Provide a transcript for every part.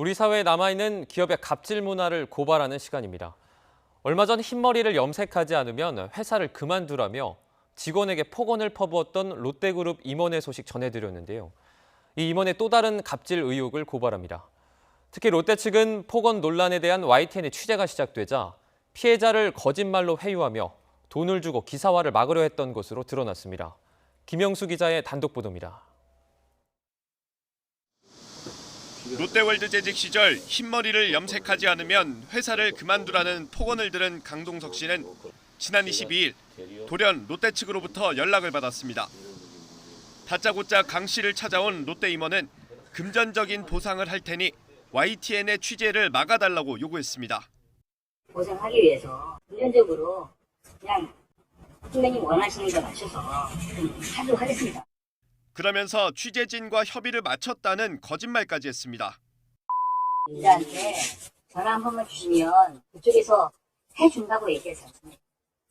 우리 사회에 남아있는 기업의 갑질 문화를 고발하는 시간입니다. 얼마 전 흰머리를 염색하지 않으면 회사를 그만두라며 직원에게 폭언을 퍼부었던 롯데그룹 임원의 소식 전해드렸는데요. 이 임원의 또 다른 갑질 의혹을 고발합니다. 특히 롯데 측은 폭언 논란에 대한 YTN의 취재가 시작되자 피해자를 거짓말로 회유하며 돈을 주고 기사화를 막으려 했던 것으로 드러났습니다. 김영수 기자의 단독 보도입니다. 롯데월드 재직 시절 흰머리를 염색하지 않으면 회사를 그만두라는 폭언을 들은 강동석 씨는 지난 22일 돌연 롯데 측으로부터 연락을 받았습니다. 다짜고짜 강 씨를 찾아온 롯데 임원은 금전적인 보상을 할 테니 YTN의 취재를 막아달라고 요구했습니다. 보상하기 위해서 금전적으로 그냥 선배님 원하시는 거 맞춰서 하도록 하겠습니다. 그러면서 취재진과 협의를 마쳤다는 거짓말까지 했습니다. 기자한테 전화 한 번만 주시면 그쪽에서 해준다고 얘기했어요.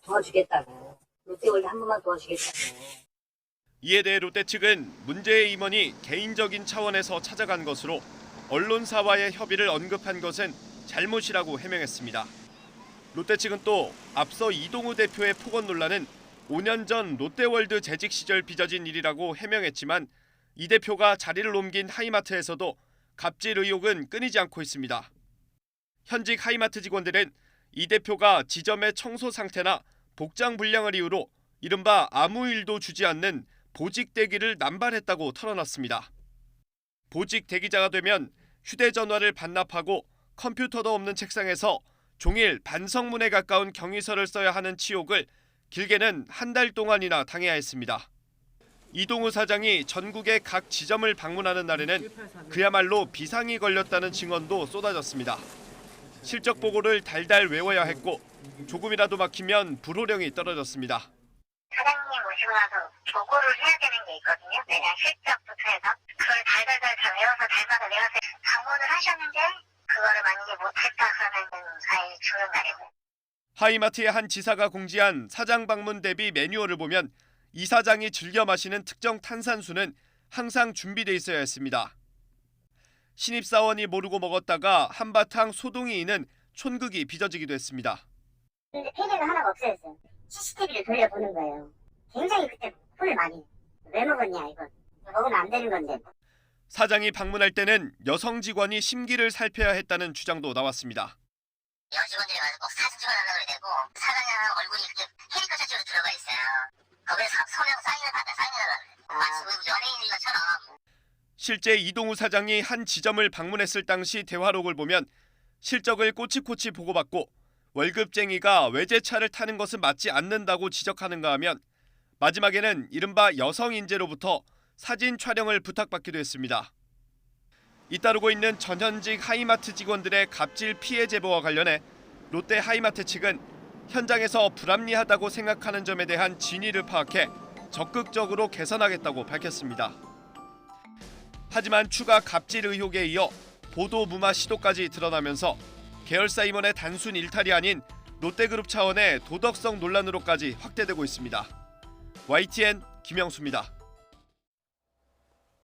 도와주겠다고. 롯데월드 한 번만 도와주겠다고. 이에 대해 롯데 측은 문제의 임원이 개인적인 차원에서 찾아간 것으로 언론사와의 협의를 언급한 것은 잘못이라고 해명했습니다. 롯데 측은 또 앞서 이동우 대표의 폭언 논란은 5년 전 롯데월드 재직 시절 빚어진 일이라고 해명했지만 이 대표가 자리를 옮긴 하이마트에서도 갑질 의혹은 끊이지 않고 있습니다. 현직 하이마트 직원들은 이 대표가 지점의 청소 상태나 복장 불량을 이유로 이른바 아무 일도 주지 않는 보직 대기를 남발했다고 털어놨습니다. 보직 대기자가 되면 휴대전화를 반납하고 컴퓨터도 없는 책상에서 종일 반성문에 가까운 경위서를 써야 하는 치욕을 길게는 한 달 동안이나 당해야 했습니다. 이동우 사장이 전국의 각 지점을 방문하는 날에는 그야말로 비상이 걸렸다는 증언도 쏟아졌습니다. 실적 보고를 달달 외워야 했고 조금이라도 막히면 불호령이 떨어졌습니다. 사장님 모시고 나서 보고를 해야 되는 게 있거든요. 매년 실적부터 해서 그걸 달달달 다 외워서 달마다 외워서 방문을 하셨는데 그거를 만약에 못했다 그러면 아예 죽는 날이고요. 하이마트의 한 지사가 공지한 사장 방문 대비 매뉴얼을 보면 이 사장이 즐겨 마시는 특정 탄산수는 항상 준비돼 있어야 했습니다. 신입사원이 모르고 먹었다가 한바탕 소동이 있는 촌극이 빚어지기도 했습니다. 근데 폐기는 하나가 없어졌어요. CCTV를 돌려보는 거예요. 굉장히 그때 혼을 많이. 왜 먹었냐 이건. 먹으면 안 되는 건데. 사장이 방문할 때는 여성 직원이 심기를 살펴야 했다는 주장도 나왔습니다. 여직원들이 와서 꼭 사진 찍어달라고 그래야 되고 사장님 얼굴이 이렇게 캐리커처 쪽으로 들어가 있어요. 거기서 서명 사인을 받아 사인해달라고 마치 연예인인 것처럼. 실제 이동우 사장이 한 지점을 방문했을 당시 대화록을 보면 실적을 꼬치꼬치 보고받고 월급쟁이가 외제차를 타는 것은 맞지 않는다고 지적하는가 하면 마지막에는 이른바 여성 인재로부터 사진 촬영을 부탁받기도 했습니다. 잇따르고 있는 전현직 하이마트 직원들의 갑질 피해 제보와 관련해 롯데 하이마트 측은 현장에서 불합리하다고 생각하는 점에 대한 진위를 파악해 적극적으로 개선하겠다고 밝혔습니다. 하지만 추가 갑질 의혹에 이어 보도 무마 시도까지 드러나면서 계열사 임원의 단순 일탈이 아닌 롯데그룹 차원의 도덕성 논란으로까지 확대되고 있습니다. YTN 김영수입니다.